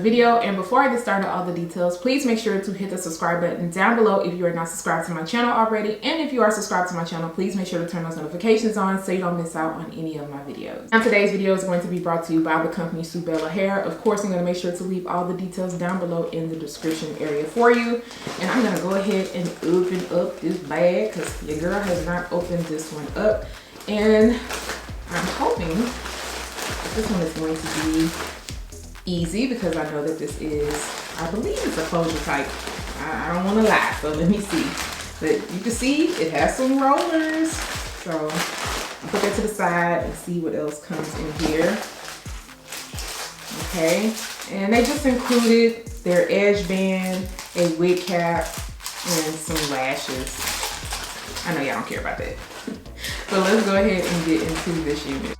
video. And before I get started all the details, please make sure to hit the subscribe button down below if you are not subscribed to my channel already. And if you are subscribed to my channel, please make sure to turn those notifications on so you don't miss out on any of my videos. Now today's video is going to be brought to you by the company SUBELLA Hair. Of course, I'm going to make sure to leave all the details down below in the description area for you. And I'm going to go ahead and open up this bag because your girl has not opened this one up. And I'm hoping this one is going to be easy because I know that this is, I believe it's a closure type. I don't want to lie, so let me see. But you can see it has some rollers. So I'll put that to the side and see what else comes in here. Okay, and they just included their edge band, a wig cap, and some lashes. I know y'all don't care about that. So let's go ahead and get into this unit.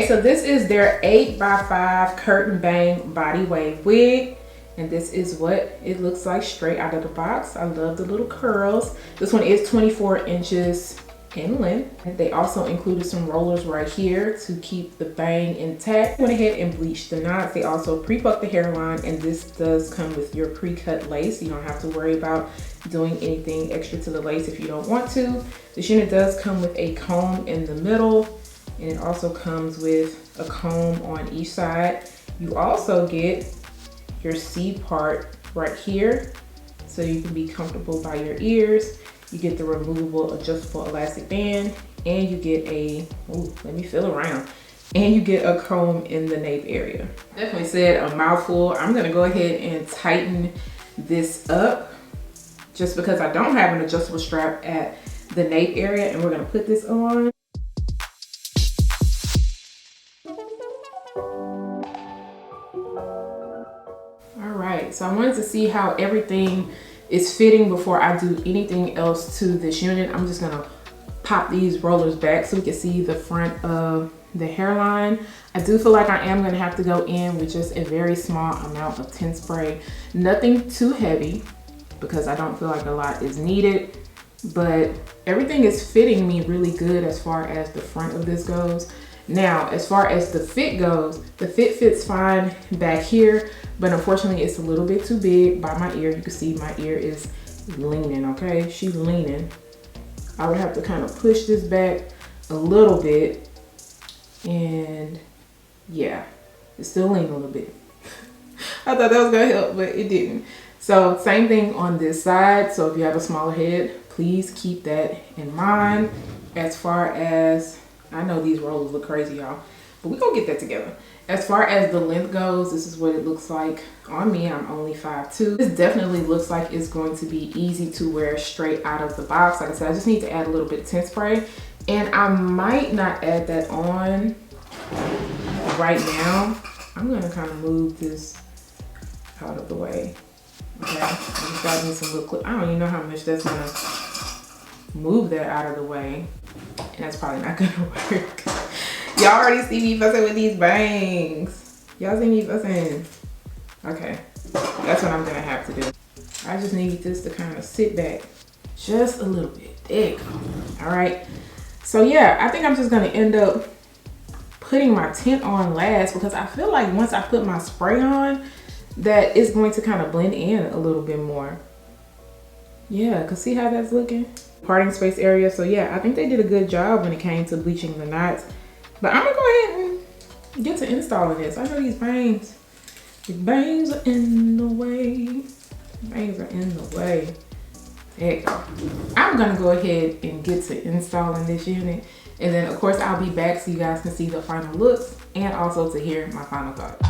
So this is their 8x5 curtain bang body wave wig. And this is what it looks like straight out of the box. I love the little curls. This one is 24 inches in length. And they also included some rollers right here to keep the bang intact. Went ahead and bleached the knots. They also pre-plucked the hairline, and this does come with your pre-cut lace. You don't have to worry about doing anything extra to the lace if you don't want to. This unit does come with a comb in the middle, and it also comes with a comb on each side. You also get your C part right here so you can be comfortable by your ears. You get the removable adjustable elastic band, and you get a, ooh, let me feel around, and you get a comb in the nape area. Definitely said a mouthful. I'm gonna go ahead and tighten this up just because I don't have an adjustable strap at the nape area, and we're gonna put this on. All right, so I wanted to see how everything is fitting before I do anything else to this unit. I'm just gonna pop these rollers back so we can see the front of the hairline. I do feel like I am gonna have to go in with just a very small amount of tint spray. Nothing too heavy because I don't feel like a lot is needed, but everything is fitting me really good as far as the front of this goes. Now, as far as the fit goes, the fit fits fine back here, but unfortunately it's a little bit too big by my ear. You can see my ear is leaning, okay? She's leaning. I would have to kind of push this back a little bit, and yeah, it's still leaning a little bit. I thought that was gonna help, but it didn't. So same thing on this side. So if you have a smaller head, please keep that in mind. As far as, I know these rollers look crazy, y'all, but we're gonna get that together. As far as the length goes, this is what it looks like on me. I'm only 5'2". This definitely looks like it's going to be easy to wear straight out of the box. Like I said, I just need to add a little bit of tint spray, and I might not add that on right now. I'm gonna kind of move this out of the way. Okay, I'm just grabbing some little clip. I don't even know how much that's gonna move that out of the way. And that's probably not gonna work. Y'all already see me fussing with these bangs. Y'all see me fussing. Okay, that's what I'm gonna have to do. I just need this to kind of sit back just a little bit. There you go. All right, so yeah, I think I'm just gonna end up putting my tint on last because I feel like once I put my spray on, that it's going to kind of blend in a little bit more. Yeah, cause see how that's looking? Parting space area. So yeah, I think they did a good job when it came to bleaching the knots. But I'm gonna go ahead and get to installing this. I know these bangs are in the way. Bangs are in the way. There you go. I'm gonna go ahead and get to installing this unit. And then of course I'll be back so you guys can see the final looks and also to hear my final thoughts.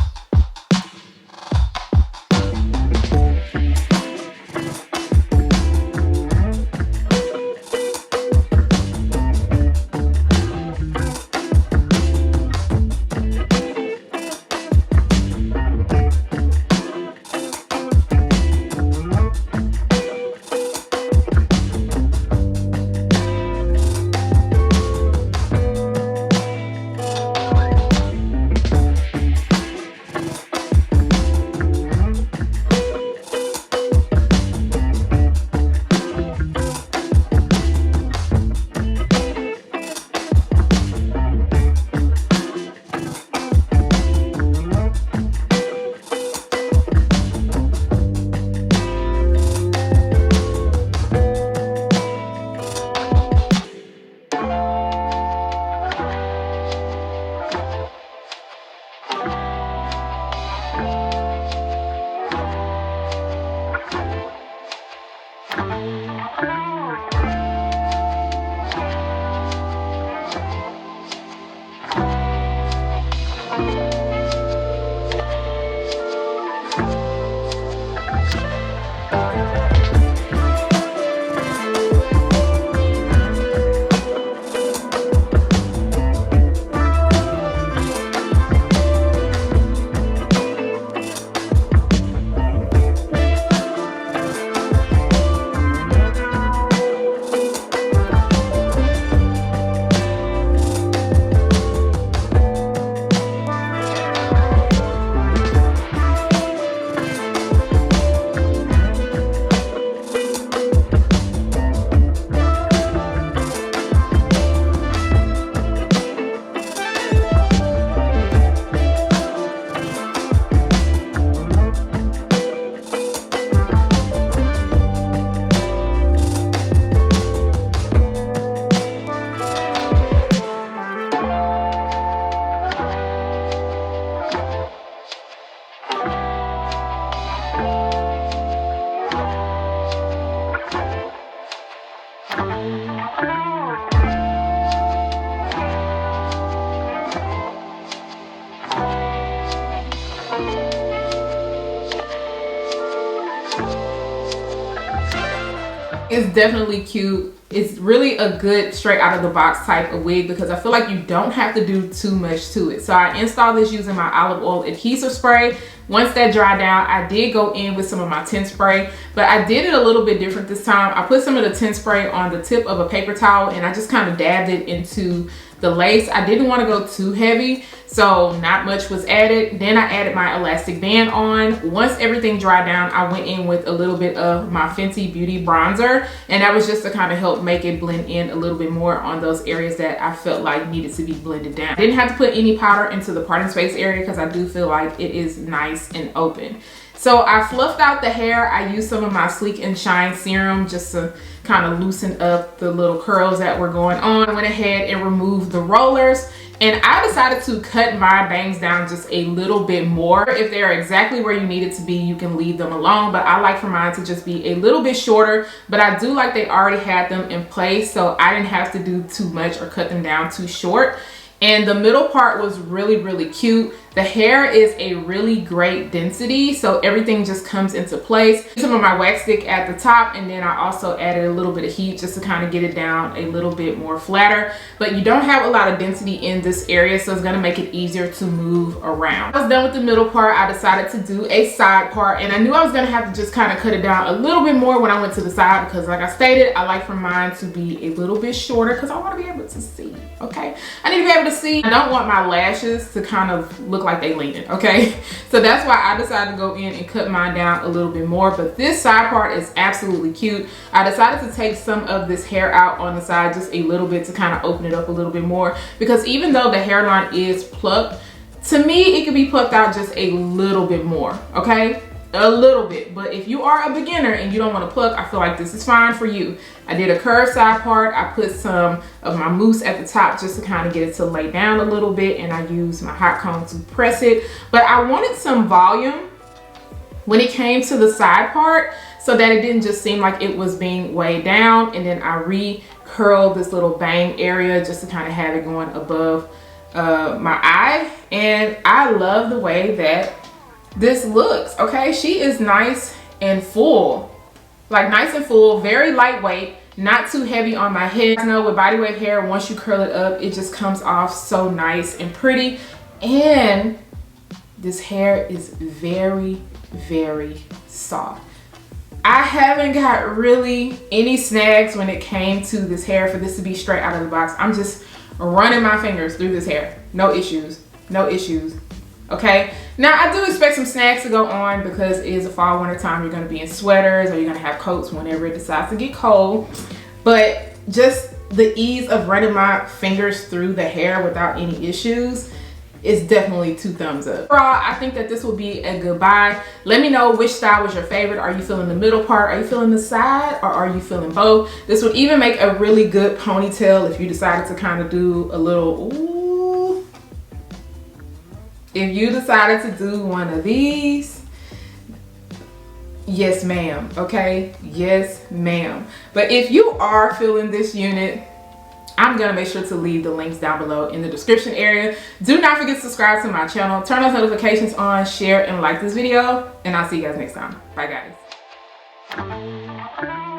It's definitely cute. It's really a good straight out of the box type of wig because I feel like you don't have to do too much to it. So I installed this using my olive oil adhesive spray. Once that dried down, I did go in with some of my tint spray, but I did it a little bit different this time. I put some of the tint spray on the tip of a paper towel and I just kind of dabbed it into the lace. I didn't want to go too heavy, so not much was added. Then I added my elastic band on. Once everything dried down, I went in with a little bit of my Fenty Beauty bronzer, and that was just to kind of help make it blend in a little bit more on those areas that I felt like needed to be blended down. I didn't have to put any powder into the parting space area because I do feel like it is nice and open. So I fluffed out the hair. I used some of my Sleek and Shine serum just to kind of loosen up the little curls that were going on. I went ahead and removed the rollers, and I decided to cut my bangs down just a little bit more. If they're exactly where you need it to be, you can leave them alone, but I like for mine to just be a little bit shorter. But I do like they already had them in place, so I didn't have to do too much or cut them down too short. And the middle part was really, really cute. The hair is a really great density, so everything just comes into place. Some of my wax stick at the top, and then I also added a little bit of heat just to kind of get it down a little bit more flatter. But you don't have a lot of density in this area, so it's gonna make it easier to move around. I was done with the middle part. I decided to do a side part, and I knew I was gonna have to just kind of cut it down a little bit more when I went to the side because, like I stated, I like for mine to be a little bit shorter because I want to be able to see, okay? I need to be able to see. I don't want my lashes to kind of look like they leaning, okay? So that's why I decided to go in and cut mine down a little bit more. But this side part is absolutely cute. I decided to take some of this hair out on the side just a little bit to kind of open it up a little bit more, because even though the hairline is plucked, to me it could be plucked out just a little bit more, okay? A little bit. But if you are a beginner and you don't want to pluck, I feel like this is fine for you. I did a curved side part. I put some of my mousse at the top just to kind of get it to lay down a little bit, and I used my hot comb to press it. But I wanted some volume when it came to the side part so that it didn't just seem like it was being weighed down. And then I re-curled this little bang area just to kind of have it going above my eye. And I love the way that this looks, okay? She is nice and full, like nice and full, very lightweight, not too heavy on my head. I know with body wave hair, once you curl it up, it just comes off so nice and pretty. And this hair is very, very soft. I haven't got really any snags when it came to this hair for this to be straight out of the box. I'm just running my fingers through this hair. No issues, no issues. Okay, now I do expect some snags to go on because it is a fall winter time. You're going to be in sweaters or you're going to have coats whenever it decides to get cold. But just the ease of running my fingers through the hair without any issues is definitely 2 thumbs up. Overall, I think that this will be a good buy. Let me know which style was your favorite. Are you feeling the middle part? Are you feeling the side? Or are you feeling both? This would even make a really good ponytail if you decided to kind of do a little, ooh. If you decided to do one of these, yes ma'am, okay? Yes ma'am. But if you are feeling this unit, I'm gonna make sure to leave the links down below in the description area. Do not forget to subscribe to my channel, turn those notifications on, share and like this video, and I'll see you guys next time. Bye guys.